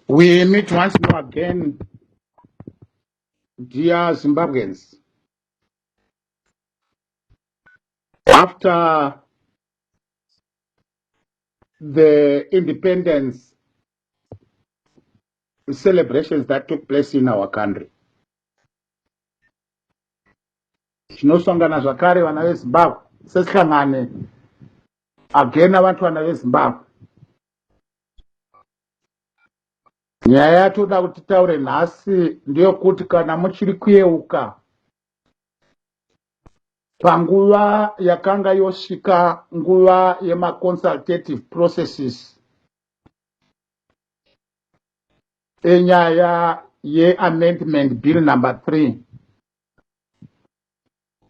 We meet once more again, dear Zimbabweans. After the independence celebrations that took place in our country, tinosongana zvakare vana veZimbabwe sesihlangane again abantu vana veZimbabwe. Nyaya yatoda kuti taure nhasi ndeyokuti kana muchiri kuyeuka panguva yakanga yosvika nguva yemaconsultative processes enyaya yeamendment bill number 3,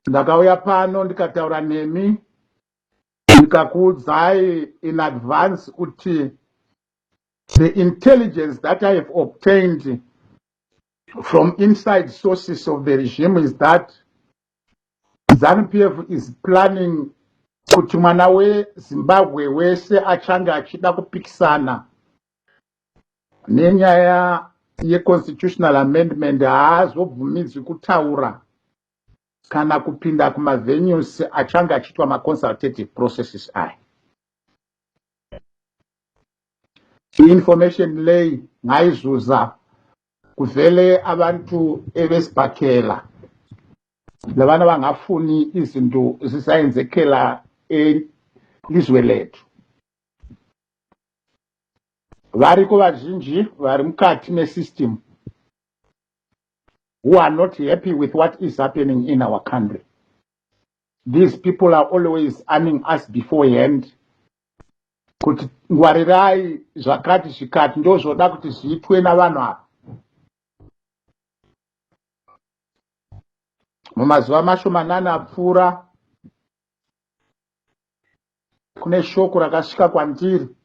ndakauya pano ndikataura nemi ndikakuudzai in advance kuti the intelligence that I have obtained from inside sources of the regime is that ZANU-PF is planning kuti mwana weZimbabwe wese achange achida kupikisana nenyaya yeconstitutional amendment haazobvumidzwi kutaura kana kupinda kumavenues achange achiitwa maconsultative processes aya. I-information lay ngaizuza kuvele abantu evesibhakela lavana vangafuni izinto zisayenzekela elizwe lethu. Variko vazhinji vari mukati mesystem who are not happy with what is happening in our country. These people are always arming us beforehand kuti ngwarirai zvakati zvikati ndozvoda kuti zviitwe navanhu ava. Mumazuva mashomanana apfuura kune shoko rakasvika kwandiri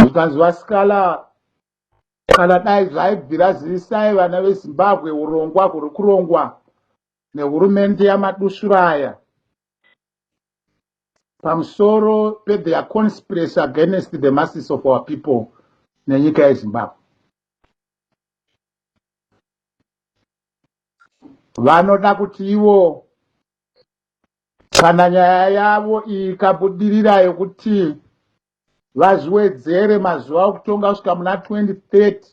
zvikanzi Vasikala kana dai zvaibvira zivisai vana veZimbabwe urongwa huri kurongwa nehurumende yamadusura pamusoro pe-their conspiracy against the masses of our people nenyika yeZimbabwe. Vanoda kuti ivo kana nyaya yavo ikabudirira yokuti vazviwedzere mazuva okutonga kusvika muna 2030,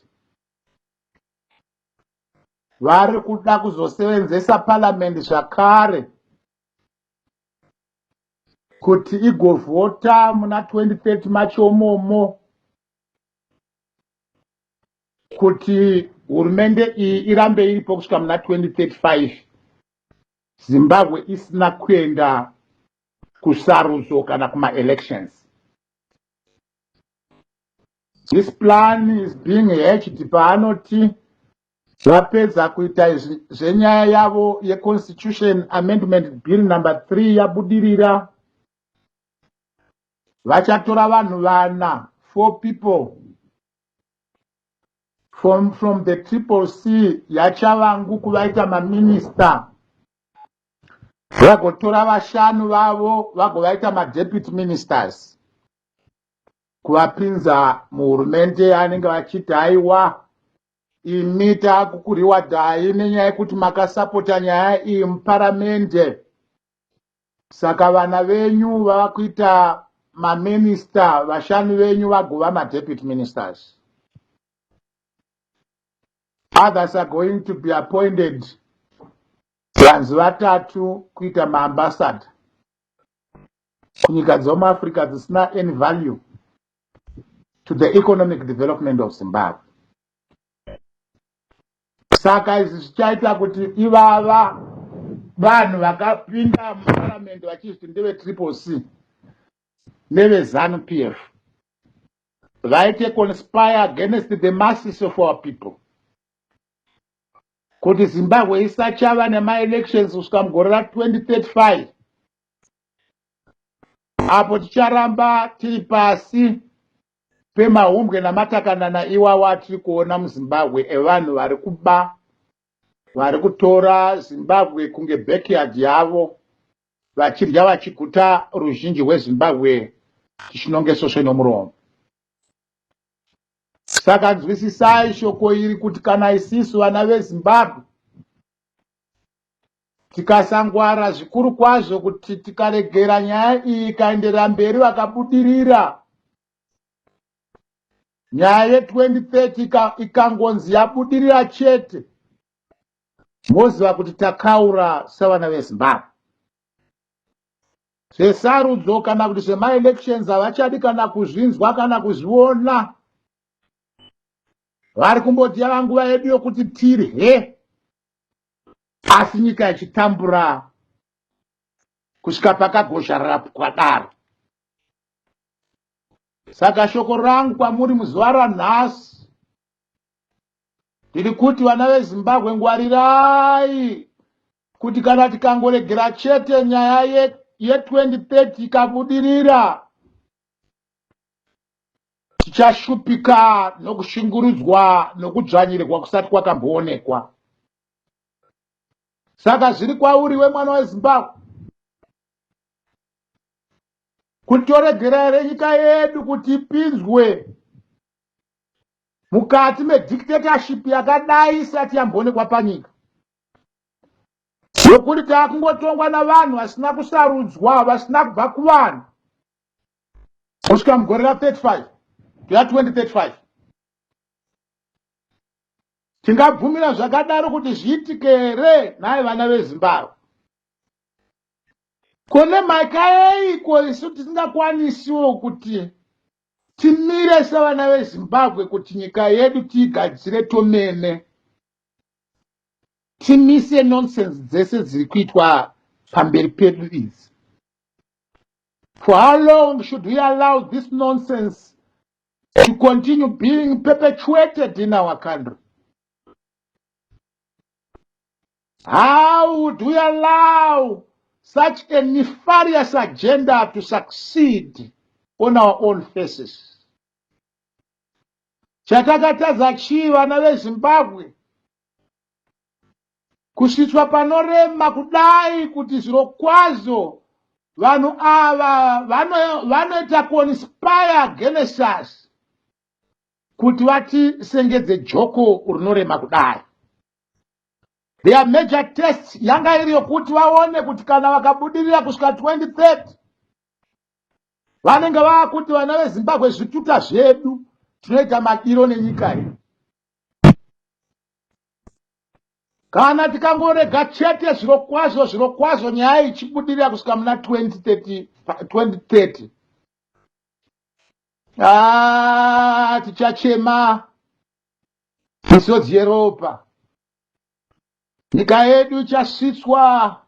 vari kuda kuzosevenzesa parliament zvakare kuti igovhota muna 2030 machomomo kuti hurumende iyi irambe iripo kusvika muna 2035, Zimbabwe isina kuenda kusarudzo kana kuma-elections. This plan is being hatched paanoti vapedza kuita zvenyaya yavo yeconstitution amendment bill number 3 yabudirira, vachatora vanhu vana 4 people from the triple C yachavangu kuvaita maminista, vagotora vashanu vavo vagovaita madeputy ministers kuvapinza muhurumende anenge vachiti haiwa imi taakukuriwa dhai nenyaya yekuti makasapota nyaya iyi muparamende, saka vana venyu vava kuita maminista, vashanu venyu vagova madeputy ministers. Others are going to be appointed vanzi vatatu kuita maambassador kunyika dzemuAfrica dzisina any value to the economic development of Zimbabwe. Saka izvi zvichaita kuti ivava vanhu vakapinda muparliament vachizvi ndeve triple C neve ZANU-PF vaite conspire against the masses of our people kuti Zimbabwe isachava nema-elections kusvika mugore ra2035, apo ticharamba tiri pasi pemahumbwe namatakanana iwawa atiri kuona muZimbabwe evanhu vari kuba, vari kutora Zimbabwe kunge backyard yavo, vachirya vachiguta ruzhinji rweZimbabwe tichinonge sosve nomuromo. Saka nzwisisai shoko iri kuti kana isisu vana veZimbabwe tikasangwara zvikuru kwazvo kuti tikaregera nyaya iyi ikaenderera mberi vakabudirira, nyaya ye2030 ikangonzi yabudirira chete, moziva kuti takaura savana veZimbabwe. Zvesarudzo kana kuti zvemaelections havachadi kana kuzvinzwa kana kuzviona. Vari kumboti yava nguva yedu yokuti tirye, asi nyika ichitambura kusvika pakagozharara kwadaro. Saka shoko rangu kwamuri muzuva ranhasi ndiri kuti vana veZimbabwe, ngwarirai kuti kana tikangoregera chete nyaya ye2030 ikabudirira, tichashupika nokushungurudzwa nokudzvanyirwa kusati kwakamboonekwa. Saka zviri kwauri wemwana weZimbabwe, kuti toregera here nyika yedu kuti ipinzwe mukati medictatorship yakadai isati yamboonekwa panyika, yokuti taakungotongwa navanhu vasina kusarudzwa, vasina kubva kuvanhu kusvika mugore ra35 ya2035. Tingabvumira zvakadaro kuti zviitike here? Nhai vana veZimbabwe, kone mhaka yeiko isu tisingakwanisiwo kuti timire savana veZimbabwe kuti nyika yedu tiigadzire tomene, timise nonsense dzese dziri kuitwa pamberi pedu idzi? For how long should we allow this nonsense to continue being perpetuated in our country? How would we allow such a nefarious agenda to succeed on our own faces? Chatakataza chii vana veZimbabwe, kusvitswa panorema kudai kuti zvirokwazvo vanhu ava vanoita conspire against us kuti vatisengedze joko rinorema kudai. Their major test yanga iri yokuti vaone kuti kana vakabudirira kusvika 2030 vanenge vava kuti vana veZimbabwe, zvituta zvedu tinoita madiro nenyika iyi. Kana tikangorega chete zvirokwazvo nyaya ichibudirira kusvika muna 2030, tichachema misodzi yeropa. Nyika yedu ichasvitswa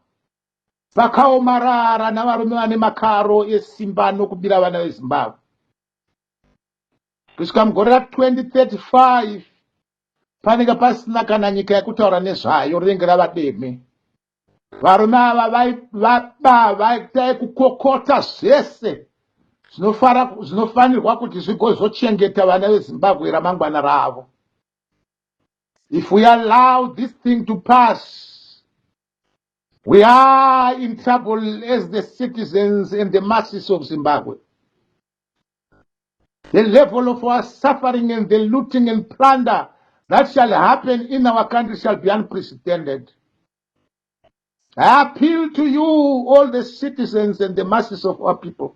pakaomarara navarume vane makaro esimba nokubira vana veZimbabwe. Kusvika mugore ra2035 panenge pasina kana nyika yekutaura nezvayo, rinenge rava deme. Varume ava vaitai kukokota zvese zvinofanirwa kuti zvigozochengeta vana veZimbabwe ramangwana ravo. If we allow this thing to pass, we are in trouble as the citizens and the masses of Zimbabwe. The level of our suffering and the looting and plunder that shall happen in our country shall be unprecedented. I appeal to you, all the citizens and the masses of our people,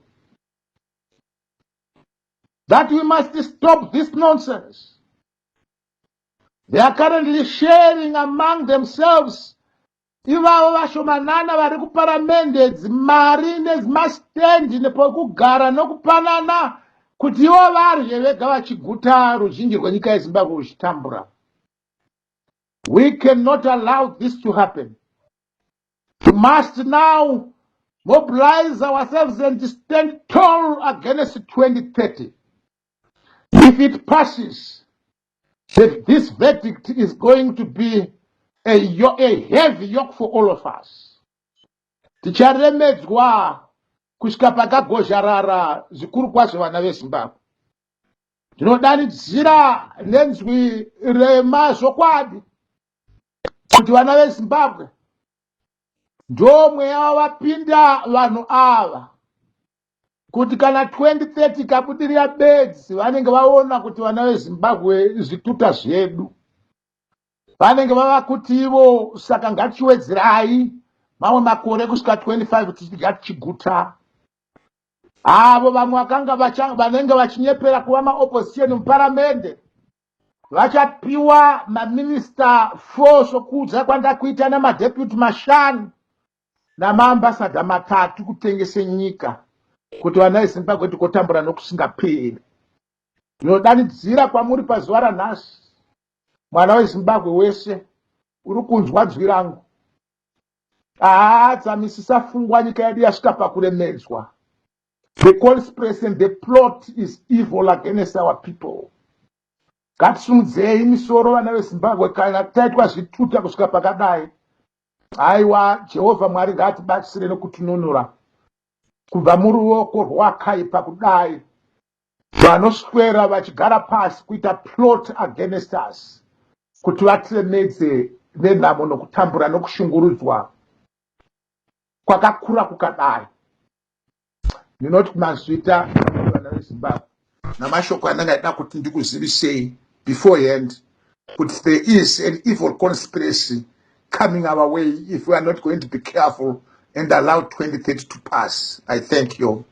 that we must stop this nonsense. They are currently sharing among themselves, ivavo vashomanana vari kuparamende, dzimari nedzimastendi nepokugara nokupanana kuti ivo varye vega vachiguta ruzhinji rwenyika yeZimbabwe ruchitambura. We cannot allow this to happen. We must now mobilize ourselves and stand tall against 2030. If it passes, this verdict is going to be a heavy yoke for all of us. Ticharemedzwa kusvika pakagozharara zvikuru kwazvo vana veZimbabwe. Ndinodanidzira nenzwi remazvokwadi kuti vana veZimbabwe ndomwe yava vapinda vanhu ava kuti kana 2030 kabudirira bedzi vanenge vaona kuti vana vezimbabwe zvituta zvedu, vanenge vava kuti ivo saka ngatiwedzerai mamwe makore kusvika 25 tichidya tichiguta. Avo vamwe vakanga vanenge vachinyepera kuva maopposition muparamende vachapiwa maminista 4 sokuudza kwanda kuita namadeputy 5 namaambasadha 3 kutengese nyika kuti vana vezimbabwe tikotambura nokusingaperi. Ndinodanidzira kwamuri pazuva ranhasi, mwana wezimbabwe wese uri kunzwa dzwi rangu, dzamisisa fungwa nyika yedu yasvika pakuremedzwa. The conspiracy and the plot is evil against our people. Ngatisimudzei misoro vana vezimbabwe, kana taitwa zvituta kusvika pakadai. Aiwa, Jehovha Mwari ngatibatsire nokutinunura kubva muruoko rwakaipa kudai, vanoswera vachigara pasi kuita plot against us, kuti vatiremedze nenhamo nokutambura nokushungurudzwa kwakakura kukadai. Ndinoti kumazvita vana vezimbabwe namashoko andanga ndida kuti ndikuzivisei beforehand kuti there is an evil conspiracy coming our way if we are not going to be careful and allow 2030 to pass. I thank you.